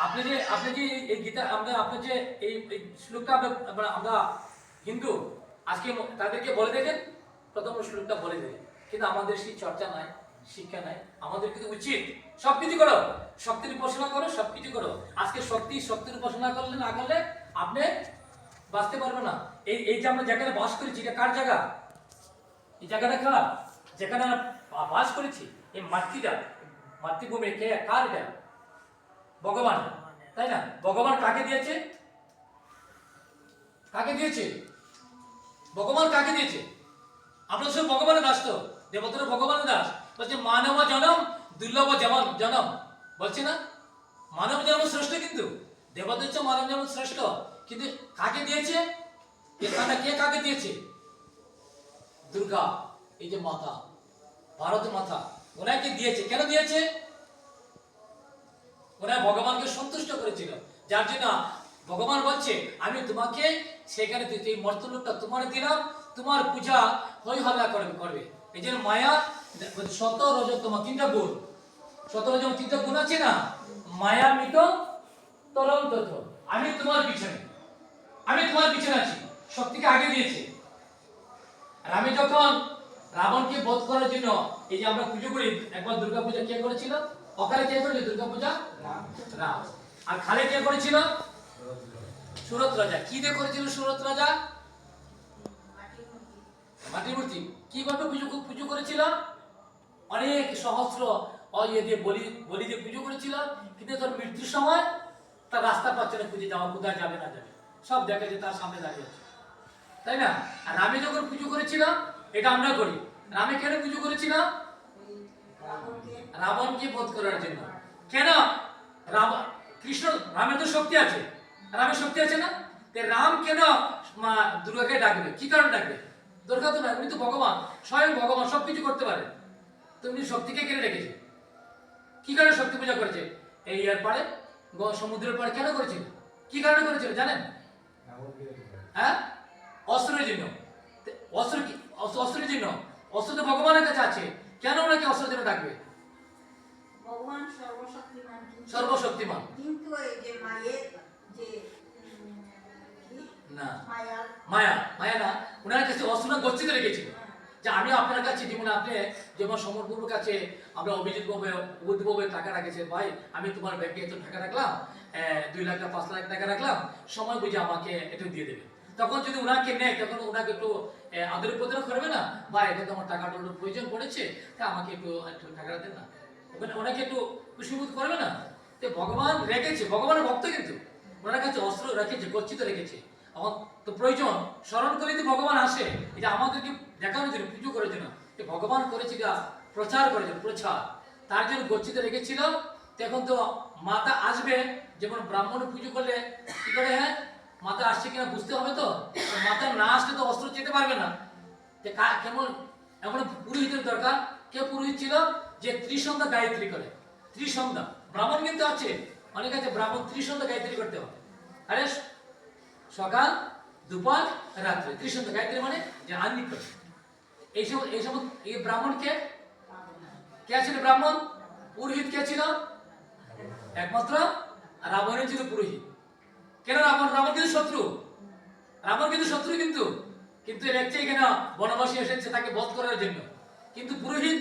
আপনি যে এই গীতা আপনি যে এই শ্লোকটা আমরা হিন্দু আজকে তাদেরকে বলে দেখেন, প্রথম শ্লোকটা বলে দেখেন, কিন্তু আমাদের সেই চর্চা নাই, শিক্ষা নাই। আমাদের কিন্তু উচিত সবকিছু করো, শক্তির উপাসনা করো, সবকিছু করো। আজকে শক্তির উপাসনা করলে না করলে আপনি বাঁচতে পারবে না। এই যে আমরা যেখানে বাস করেছি, এটা কার জায়গা? এই জায়গাটা কার? যেখানে আমরা বাস করেছি, এই মাতৃভূমি কে কার? এটা ভগবান, তাই না? ভগবান কাকে দিয়েছে? কাকে দিয়েছে? ভগবান কাকে দিয়েছে? আমরা সব ভগবানের দাস, তো দেবতারা ভগবানের দাস। বলছে মানব জনম দুর্লভ জনম, বলছে না? মানব জন্ম শ্রেষ্ঠ, কিন্তু দেবতা হচ্ছে মানব জন্ম শ্রেষ্ঠ। কিন্তু কাকে দিয়েছে? এখানে কে কাকে দিয়েছে? দুর্গা, এই যে মাতা, ভারত মাতা, ওনাকে দিয়েছে। কেন দিয়েছে? ওরা ভগবানকে সন্তুষ্ট করেছিল, যার জন্য ভগবান বলছে আমি তোমাকে সেখানে এই মর্তলোকটা তোমার দিলাম, তোমার পূজা হই হল্লা করবে। এই জন্য মায়া শত রজতম তিনটা গুণ, শত রজতম তিনটা গুণ আছে না? মায়া মিত তরল তত, আমি তোমার পিছনে আছি। শক্তিকে আগে দিয়েছে। আর আমি যখন রাবণকে বধ করার জন্য এই যে আমরা পুজো করি, একবার দুর্গা পূজা কে করেছিল? অকালে কে করেছিল দুর্গা পূজা? রাম। আর খালে কে করেছিল? সুরত রাজা। কি দিয়ে করেছিল সুরত রাজা? মাটির মূর্তি। কিভাবে পুজো করেছিল? অনেক সহস্র ইয়ে দিয়ে বলি দিয়ে পুজো করেছিল। কিন্তু তার মৃত্যুর সময় তার রাস্তা পাচ্ছে না, পুজো যাওয়া, কোথায় যাবে না যাবে, সব দেখে যে তার সামনে দাঁড়িয়ে আছে, তাই না? আর রামে যখন পুজো করেছিল, এটা আমরা করি। রামে কেন পুজো করেছিল? রাবণকে বধ করার জন্য। কেন? রামের তো শক্তি আছে, রামের শক্তি আছে না? রাম কেন দুর্গাকে ডাকবে? কি কারণ ডাকবে? দরকার তো না, উনি তো ভগবান, স্বয়ং ভগবান, সবকিছু করতে পারে। তুমি শক্তিকে কেন রেখেছে? কি কারণে শক্তি পূজা করেছে? এই ইয়ার পারে, সমুদ্রের পারে কেন করেছিল? কি কারণে করেছিল জানেন? হ্যাঁ, অস্ত্রের জন্য। অস্ত্রের জন্য। অস্ত্র তো ভগবানের কাছে আছে, কেন ওনাকে অস্ত্রের জন্য ডাকবে? ভগবান সর্বশক্তিমান, কিন্তু এই যে মায়ের যে না মায়া মায়া না, ওনার কাছে অস্ত্র গচ্ছিত রেখেছিল যে আমি আপনার কাছে, যেমন আপনি যেমন সমরপুরের কাছে আমরা অভিজিৎ বাবু টাকা রেখেছে, ভাই আমি তোমার ব্যাংকে এত টাকা রাখলাম, 2 লাখ 5 লাখ টাকা রাখলাম, সময় বুঝে আমাকে একটু দিয়ে দেবে। তখন যদি ওনাকে নেয়, তখন ওনাকে একটু আদর প্রদান করবে না? ভাই এখন তো আমার টাকাটার প্রয়োজন পড়েছে, তা আমাকে একটু টাকা দেন না, ওনাকে একটু খুশিবোধ করবে না? তো ভগবান রেখেছে, ভগবানের ভক্ত, কিন্তু ওনার কাছে অস্ত্র রেখেছে, গচ্ছিত রেখেছে। আমার তো প্রয়োজন স্মরণ করে যদি ভগবান আসে, এটা আমাদেরকে দেখানোর জন্য, পুজো করার জন্য। ভগবান করেছে এটা প্রচার করার জন্য, প্রচার, তার জন্য গচ্ছিত রেখেছিল। এখন তো মাতা আসবে, যেমন ব্রাহ্মণ পুজো করলে কি করে, হ্যাঁ মাতা আসছে কিনা বুঝতে হবে। তো মাতা না আসলে তো অস্ত্র যেতে পারবে না। কেমন এমন পুরোহিতের দরকার। কে পুরোহিত ছিল? যে ত্রিসন্ধ্যা গায়ত্রী করে। ত্রিসন্ধ্যা ব্রাহ্মণ কিন্তু আছে, অনেক আছে ব্রাহ্মণ, ত্রিসন্ধ্যা গায়ত্রী করতে হবে। আরে সকাল, দুপুর, রাত্রে ত্রিসন্ধ্যা গায়ত্রী মানে যে আহ্নিক করে। এই সময় এই ব্রাহ্মণ কে ছিল? ব্রাহ্মণ। পুরোহিত কে ছিল? একমাত্র রাবণের ছিল পুরোহিত। কেন? রাবণ কিন্তু শত্রু, কিন্তু দেখছে এখানে বনবাসী এসেছে তাকে বধ করার জন্য। কিন্তু পুরোহিত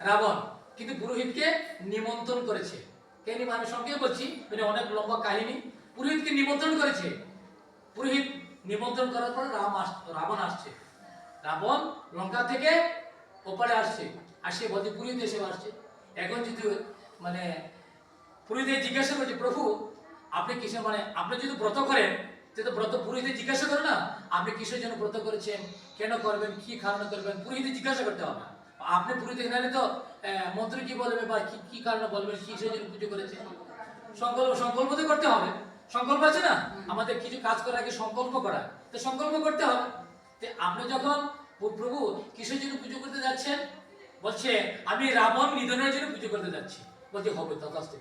রাবণ কিন্তু পুরোহিতকে নিমন্ত্রণ করেছে। কেন আমি সঙ্গে বলছি, অনেক লম্বা কাহিনী। পুরোহিতকে নিমন্ত্রণ করেছে। পুরোহিত নিমন্ত্রণ করার পর রাবণ আসছে। রাবণ লঙ্কা থেকে ওপারে আসছে, আসে বলছে পুরোহিত এসে আসছে। এখন যদি পুরোহিত জিজ্ঞাসা করছে, প্রভু আপনি কিসের আপনি যদি ব্রত করেন, তো ব্রত পুরোহিত জিজ্ঞাসা করে না, আপনি কিসের জন্য ব্রত করেছেন, কেন করবেন, কি কারণে করবেন, পুরোহিত জিজ্ঞাসা করতে হবে। আপনি পুরোহিত এখানে তো মন্ত্র কি বলবে বা কি কারণে বলবেন, কিসের জন্য পুজো করেছেন? সংকল্প তো করতে হবে। সংকল্প আছে না, আমাদের কিছু কাজ করার আগে সংকল্প করা, তো সংকল্প করতে হবে। আপনি যখন প্রভু কিসের জন্য পুজো করতে যাচ্ছেন? বলছে আমি রাবণ নিধনের জন্য পুজো করতে যাচ্ছি। বলছে হবে তথাস্তু।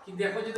কিন্তু এখন যদি